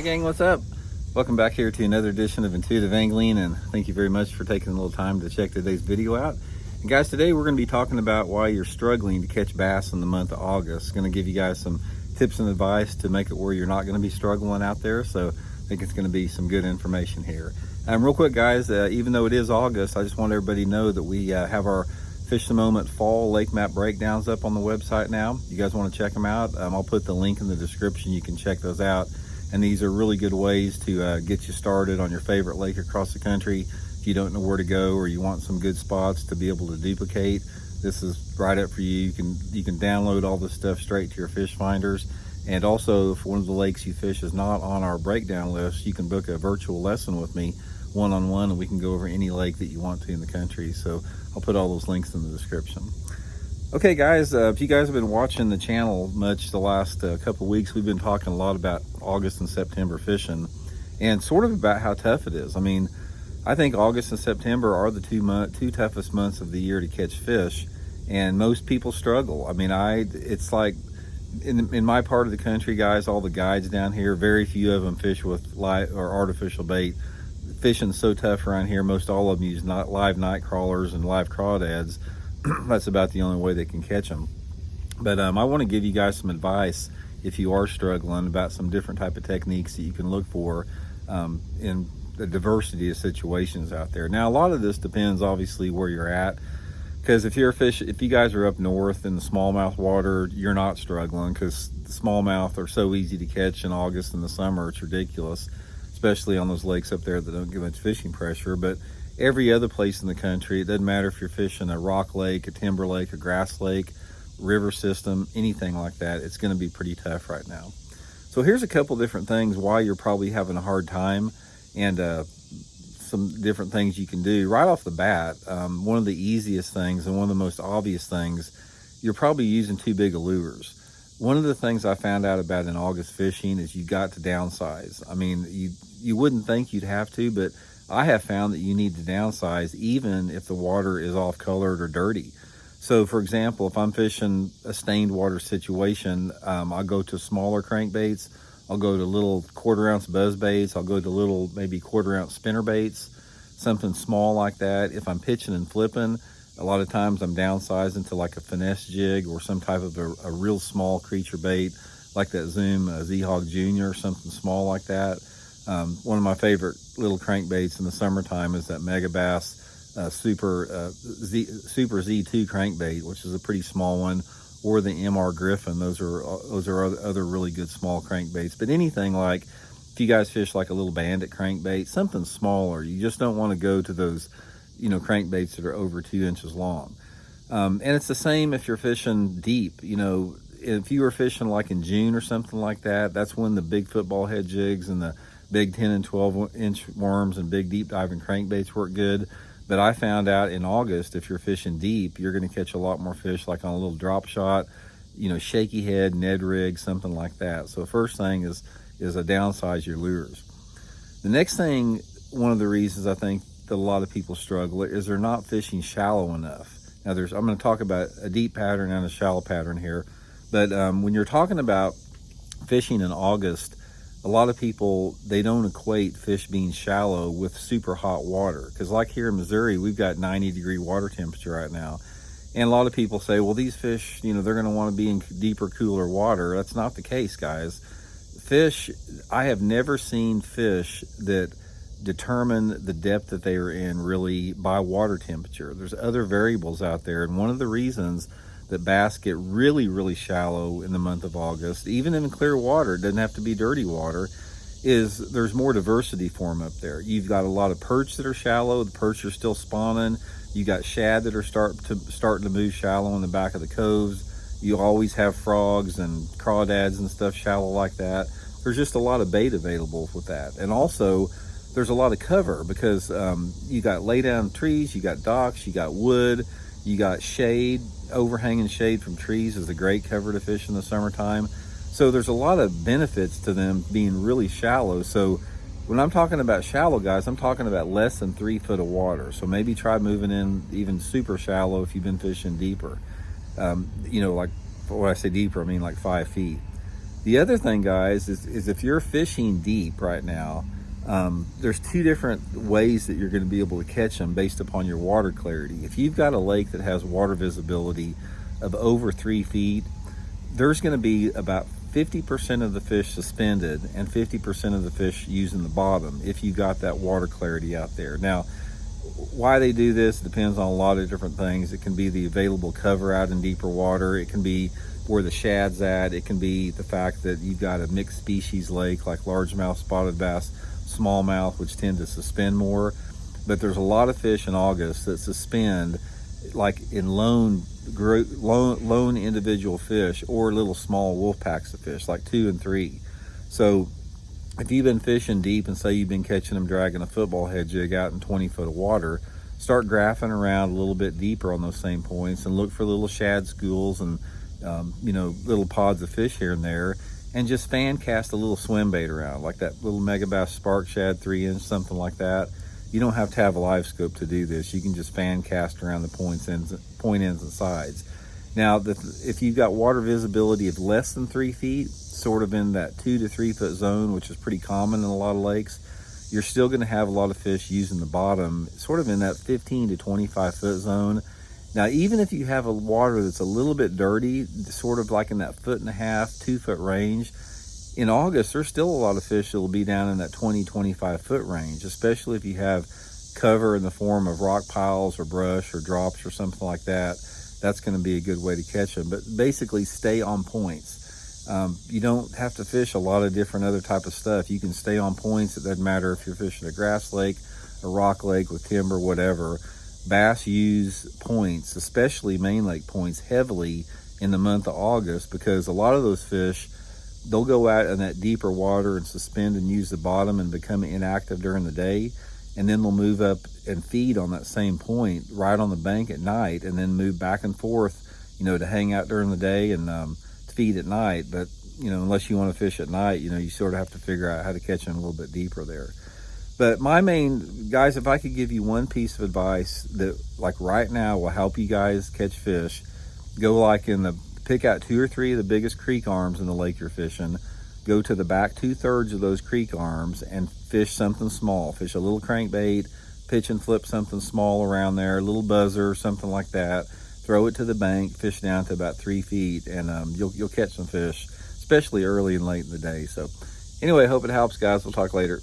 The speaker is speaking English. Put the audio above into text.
Hey gang, what's up? Welcome back here to another edition of Intuitive Angling, and thank you very much for taking a little time to check today's video out. And guys, today we're going to be talking about why you're struggling to catch bass in the month of August. Going to give you guys some tips and advice to make it where you're not going to be struggling out there. So I think it's going to be some good information here. Real quick guys, even though it is August, I just want everybody to know that we have our Fish the Moment fall lake map breakdowns up on the website now. You guys want to check them out? I'll put the link in the description. You can check those out. And these are really good ways to get you started on your favorite lake across the country. If you don't know where to go or you want some good spots to be able to duplicate, this is right up for you. You can download all this stuff straight to your fish finders. And also, if one of the lakes you fish is not on our breakdown list, you can book a virtual lesson with me one-on-one, and we can go over any lake that you want to in the country. So I'll put all those links in the description. Okay guys, if you guys have been watching the channel much the last couple of weeks, we've been talking a lot about August and September fishing and sort of about how tough it is. I mean, I think August and September are the two toughest months of the year to catch fish, and most people struggle. I mean, it's like in my part of the country, guys, all the guides down here, very few of them fish with live or artificial bait. Fishing's so tough around here, most all of them use live night crawlers and live crawdads. That's about the only way they can catch them. But I want to give you guys some advice if you are struggling about some different type of techniques that you can look for in the diversity of situations out there. Now, a lot of this depends obviously where you're at, because if you guys are up north in the smallmouth water, you're not struggling, because the smallmouth are so easy to catch in August and the summer. It's ridiculous, especially on those lakes up there that don't get much fishing pressure. But every other place in the country, it doesn't matter if you're fishing a rock lake, a timber lake, a grass lake, river system, anything like that, it's going to be pretty tough right now. So here's a couple different things why you're probably having a hard time, and some different things you can do. Right off the bat, one of the easiest things and one of the most obvious things, you're probably using too big of lures. One of the things I found out about in August fishing is you got to downsize. I mean, you wouldn't think you'd have to, but I have found that you need to downsize even if the water is off colored or dirty. So for example, if I'm fishing a stained water situation, I'll go to smaller crankbaits. I'll go to little 1/4 ounce buzz baits. I'll go to little maybe 1/4 ounce spinner baits, something small like that. If I'm pitching and flipping, a lot of times I'm downsizing to like a finesse jig or some type of a real small creature bait, like that Zoom Z-Hog Jr. or something small like that. One of my favorite little crankbaits in the summertime is that Mega Bass Super Z2 crankbait, which is a pretty small one, or the MR Griffin. Those are other really good small crankbaits. But anything like, if you guys fish like a little bandit crankbait, something smaller, you just don't want to go to those, crankbaits that are over 2 inches long. And it's the same if you're fishing deep. If you were fishing like in June or something like that, that's when the big football head jigs and the big 10 and 12 inch worms and big deep diving crankbaits work good. But I found out in August, if you're fishing deep, you're going to catch a lot more fish like on a little drop shot, shaky head, Ned rig, something like that. So the first thing is a downsize your lures. The next thing, one of the reasons I think that a lot of people struggle is they're not fishing shallow enough. Now I'm going to talk about a deep pattern and a shallow pattern here. But when you're talking about fishing in August, a lot of people, they don't equate fish being shallow with super hot water. Because like here in Missouri, we've got 90-degree water temperature right now. And a lot of people say, well, these fish, they're going to want to be in deeper, cooler water. That's not the case, guys. I have never seen fish that determine the depth that they are in really by water temperature. There's other variables out there. And one of the reasons that bass get really, really shallow in the month of August, even in clear water, it doesn't have to be dirty water, is there's more diversity for them up there. You've got a lot of perch that are shallow. The perch are still spawning. You got shad that are starting to move shallow in the back of the coves. You always have frogs and crawdads and stuff shallow like that. There's just a lot of bait available with that. And also, there's a lot of cover because you got lay down trees, you got docks, you got wood, you got shade. Overhanging shade from trees is a great cover to fish in the summertime. So there's a lot of benefits to them being really shallow. So when I'm talking about shallow, guys, I'm talking about less than 3 foot of water. So maybe try moving in even super shallow if you've been fishing deeper. Like when I say deeper, I mean like 5 feet. The other thing, guys, is if you're fishing deep right now, there's two different ways that you're going to be able to catch them based upon your water clarity. If you've got a lake that has water visibility of over 3 feet, there's going to be about 50% of the fish suspended and 50% of the fish using the bottom if you got that water clarity out there. Now, why they do this depends on a lot of different things. It can be the available cover out in deeper water. It can be where the shad's at. It can be the fact that you've got a mixed species lake like largemouth, spotted bass, smallmouth, which tend to suspend more. But there's a lot of fish in August that suspend like in lone individual fish or little small wolf packs of fish like 2 and 3. So if you've been fishing deep and say you've been catching them dragging a football head jig out in 20 foot of water, start graphing around a little bit deeper on those same points and look for little shad schools and little pods of fish here and there, and just fan cast a little swim bait around, like that little megabass spark shad 3-inch, something like that. You don't have to have a live scope to do this. You can just fan cast around the point ends and sides. Now, if you've got water visibility of less than 3 feet, sort of in that 2 to 3 foot zone, which is pretty common in a lot of lakes, you're still going to have a lot of fish using the bottom, sort of in that 15 to 25 foot zone. Now, even if you have a water that's a little bit dirty, sort of like in that 1.5 to 2 foot range, in August, there's still a lot of fish that will be down in that 20, 25 foot range, especially if you have cover in the form of rock piles or brush or drops or something like that. That's going to be a good way to catch them. But basically, stay on points. You don't have to fish a lot of different other type of stuff. You can stay on points. It doesn't matter if you're fishing a grass lake, a rock lake with timber, whatever. Bass use points, especially main lake points, heavily in the month of August, because a lot of those fish, they'll go out in that deeper water and suspend and use the bottom and become inactive during the day, and then they'll move up and feed on that same point right on the bank at night, and then move back and forth, to hang out during the day and to feed at night. But unless you want to fish at night, you sort of have to figure out how to catch them a little bit deeper there. But my main, guys, if I could give you one piece of advice that, like right now, will help you guys catch fish, go pick out 2 or 3 of the biggest creek arms in the lake you're fishing, go to the back 2/3 of those creek arms and fish something small. Fish a little crankbait, pitch and flip something small around there, a little buzzer, something like that. Throw it to the bank, fish down to about 3 feet, and you'll catch some fish, especially early and late in the day. So anyway, I hope it helps, guys. We'll talk later.